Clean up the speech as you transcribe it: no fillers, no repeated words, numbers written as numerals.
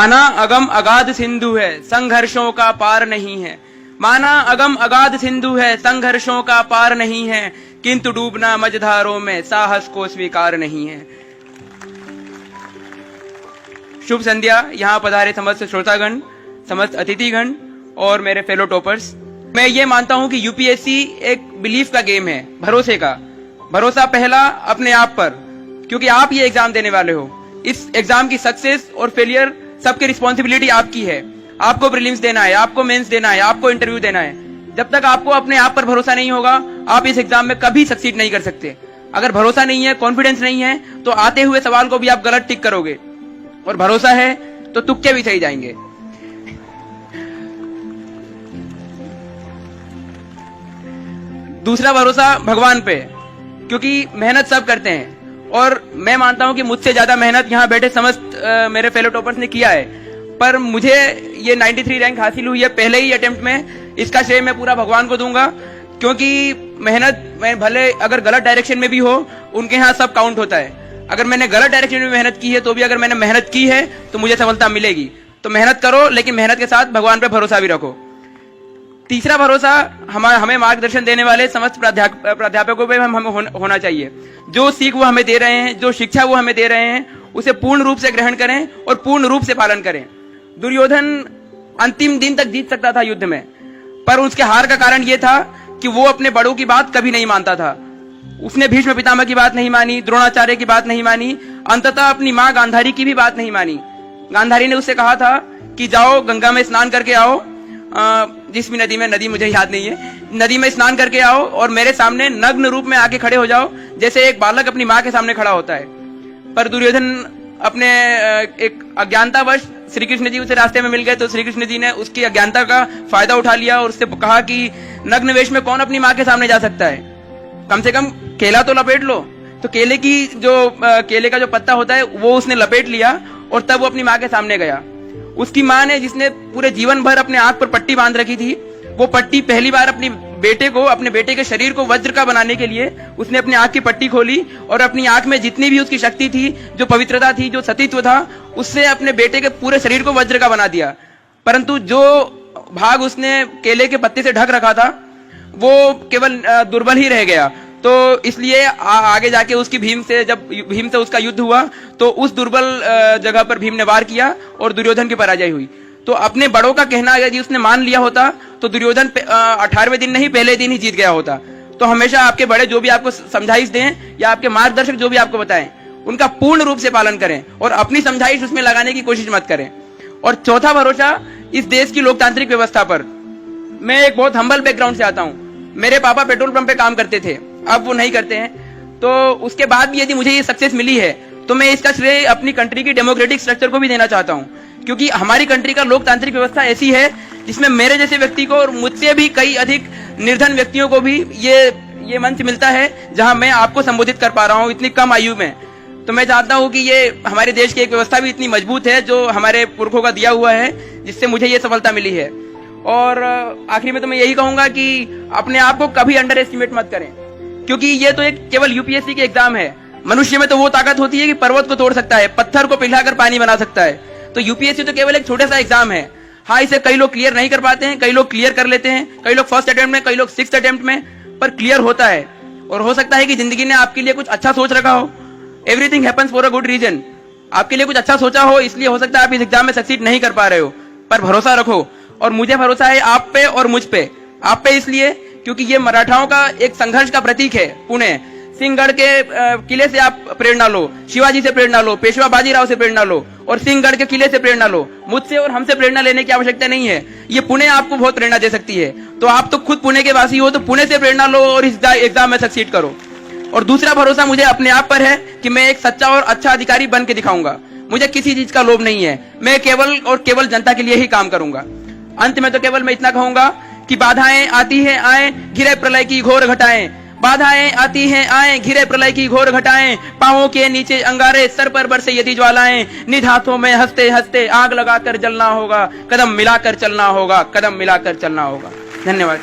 माना अगम अगाध सिंधु है, संघर्षों का पार नहीं है। माना अगम अगाध सिंधु है, संघर्षों का पार नहीं है, किंतु डूबना मझधारों में साहस को स्वीकार नहीं है। शुभ संध्या। यहाँ पधारे समस्त श्रोतागण, समस्त अतिथिगण और मेरे फेलो टॉपर्स। मैं ये मानता हूँ कि यूपीएससी एक बिलीफ का गेम है, भरोसे का। भरोसा पहला अपने आप पर, क्योंकि आप ये एग्जाम देने वाले हो। इस एग्जाम की सक्सेस और फेलियर सबकी रिस्पॉन्सिबिलिटी आपकी है। आपको प्रीलिम्स देना है, आपको मेंस देना है, आपको इंटरव्यू देना है। जब तक आपको अपने आप पर भरोसा नहीं होगा, आप इस एग्जाम में कभी सक्सीड नहीं कर सकते। अगर भरोसा नहीं है, कॉन्फिडेंस नहीं है, तो आते हुए सवाल को भी आप गलत टिक करोगे, और भरोसा है तो तुक्के भी सही जाएंगे। दूसरा भरोसा भगवान पे, क्योंकि मेहनत सब करते हैं और मैं मानता हूं कि मुझसे ज्यादा मेहनत यहाँ बैठे समस्त मेरे फेलो टॉपर्स ने किया है। पर मुझे ये 93 रैंक हासिल हुई है पहले ही अटेम्प्ट में। इसका श्रेय मैं पूरा भगवान को दूंगा, क्योंकि मेहनत मैं भले अगर गलत डायरेक्शन में भी हो, उनके यहाँ सब काउंट होता है। अगर मैंने गलत डायरेक्शन में मेहनत की है तो भी अगर मैंने मेहनत की है तो मुझे सफलता मिलेगी। तो मेहनत करो, लेकिन मेहनत के साथ भगवान पे भरोसा भी रखो। तीसरा भरोसा हमें मार्गदर्शन देने वाले समस्त प्राध्यापकों पे हमें होना चाहिए। जो सीख वो हमें दे रहे हैं, जो शिक्षा वो हमें दे रहे हैं, उसे पूर्ण रूप से ग्रहण करें और पूर्ण रूप से पालन करें। दुर्योधन अंतिम दिन तक जीत सकता था युद्ध में, पर उसके हार का कारण यह था कि वो अपने बड़ों की बात कभी नहीं मानता था। उसने भीष्म पितामह की बात नहीं मानी, द्रोणाचार्य की बात नहीं मानी, अंततः अपनी माँ गांधारी की भी बात नहीं मानी। गांधारी ने उससे कहा था कि जाओ गंगा में स्नान करके आओ, जिस भी नदी में, नदी मुझे याद नहीं है, नदी में स्नान करके आओ और मेरे सामने नग्न रूप में आके खड़े हो जाओ, जैसे एक बालक अपनी माँ के सामने खड़ा होता है। पर दुर्योधन अपने एक अज्ञानतावश श्री कृष्ण जी उसे रास्ते में मिल गए, तो श्री कृष्ण जी ने उसकी अज्ञानता का फायदा उठा लिया और उससे कहा कि नग्न वेश में कौन अपनी माँ के सामने जा सकता है, कम से कम केला तो लपेट लो। तो केले का जो पत्ता होता है वो उसने लपेट लिया और तब वो अपनी माँ के सामने गया। उसकी माँ ने, जिसने पूरे जीवन भर अपने आंख पर पट्टी बांध रखी थी, वो पट्टी पहली बार अपने बेटे के शरीर को वज्र का बनाने के लिए उसने अपनी आंख की पट्टी खोली और अपनी आंख में जितनी भी उसकी शक्ति थी, जो पवित्रता थी, जो सतीत्व था, उससे अपने बेटे के पूरे शरीर को वज्र का बना दिया। परंतु जो भाग उसने केले के पत्ते से ढक रखा था वो केवल दुर्बल ही रह गया। तो इसलिए आगे जाके जब भीम से उसका युद्ध हुआ तो उस दुर्बल जगह पर भीम ने वार किया और दुर्योधन की पराजय हुई। तो अपने बड़ों का कहना यदि उसने मान लिया होता तो दुर्योधन 18वें दिन नहीं, पहले दिन ही जीत गया होता। तो हमेशा आपके बड़े जो भी आपको समझाइश दें या आपके मार्गदर्शक जो भी आपको बताएं, उनका पूर्ण रूप से पालन करें और अपनी समझाइश उसमें लगाने की कोशिश मत करें। और चौथा भरोसा इस देश की लोकतांत्रिक व्यवस्था पर। मैं एक बहुत हम्बल बैकग्राउंड से आता हूँ। मेरे पापा पेट्रोल पंप पे काम करते थे, अब वो नहीं करते हैं। तो उसके बाद भी यदि मुझे ये सक्सेस मिली है तो मैं इसका श्रेय अपनी कंट्री की डेमोक्रेटिक स्ट्रक्चर को भी देना चाहता हूँ, क्योंकि हमारी कंट्री का लोकतांत्रिक व्यवस्था ऐसी है जिसमें मेरे जैसे व्यक्ति को और मुझसे भी कई अधिक निर्धन व्यक्तियों को भी ये मंच मिलता है जहां मैं आपको संबोधित कर पा रहा हूं इतनी कम आयु में। तो मैं चाहता हूं कि ये हमारे देश की एक व्यवस्था भी इतनी मजबूत है जो हमारे पुरखों का दिया हुआ है, जिससे मुझे ये सफलता मिली है। और आखिरी में तो मैं यही कहूंगा कि अपने आप को कभी अंडर एस्टिमेट मत करें, क्योंकि ये तो एक केवल यूपीएससी के एग्जाम है। मनुष्य में तो वो ताकत होती है कि पर्वत को तोड़ सकता है, पत्थर को पिघलाकर पानी बना सकता है। तो यूपीएससी तो केवल एक छोटा सा एग्जाम है। हाँ, इसे कई लोग क्लियर नहीं कर पाते हैं, कई लोग क्लियर कर लेते हैं, कई लोग फर्स्ट अटेम्प्ट में, कई लोग 6th अटेम्प्ट में, पर क्लियर होता है। और हो सकता है कि जिंदगी ने आपके लिए कुछ अच्छा सोच रखा हो। Everything happens for a good reason. आपके लिए कुछ अच्छा सोचा हो, इसलिए हो सकता है आप इस एग्जाम में सक्सीड नहीं कर पा रहे हो, पर भरोसा रखो। और मुझे भरोसा है आप पे और मुझ पे। आप पे इसलिए क्योंकि ये मराठाओं का एक संघर्ष का प्रतीक है पुणे। सिंहगढ़ के किले से आप प्रेरणा लो, शिवाजी से प्रेरणा लो, पेशवा बाजीराव से प्रेरणा लो और सिंहगढ़ के किले से प्रेरणा लो। मुझसे और हमसे प्रेरणा लेने की आवश्यकता नहीं है। ये पुणे आपको बहुत प्रेरणा दे सकती है। तो आप तो खुद पुणे के वासी हो, तो पुणे से प्रेरणा लो और इस एग्जाम में सक्सीड करो। और दूसरा भरोसा मुझे अपने आप पर है कि मैं एक सच्चा और अच्छा अधिकारी बन के दिखाऊंगा। मुझे किसी चीज का लोभ नहीं है। मैं केवल और केवल जनता के लिए ही काम करूंगा। अंत में तो केवल मैं इतना कहूंगा कि बाधाएं आती हैं आए, घिरे प्रलय की घोर घटाएं। बाधाएं आती हैं आए, घिरे प्रलय की घोर घटाएं। पांवों के नीचे अंगारे, सर पर बरसे यदि ज्वालाएं। निज हाथों में हंसते हंसते आग लगाकर जलना होगा। कदम मिलाकर चलना होगा, कदम मिलाकर चलना होगा। धन्यवाद।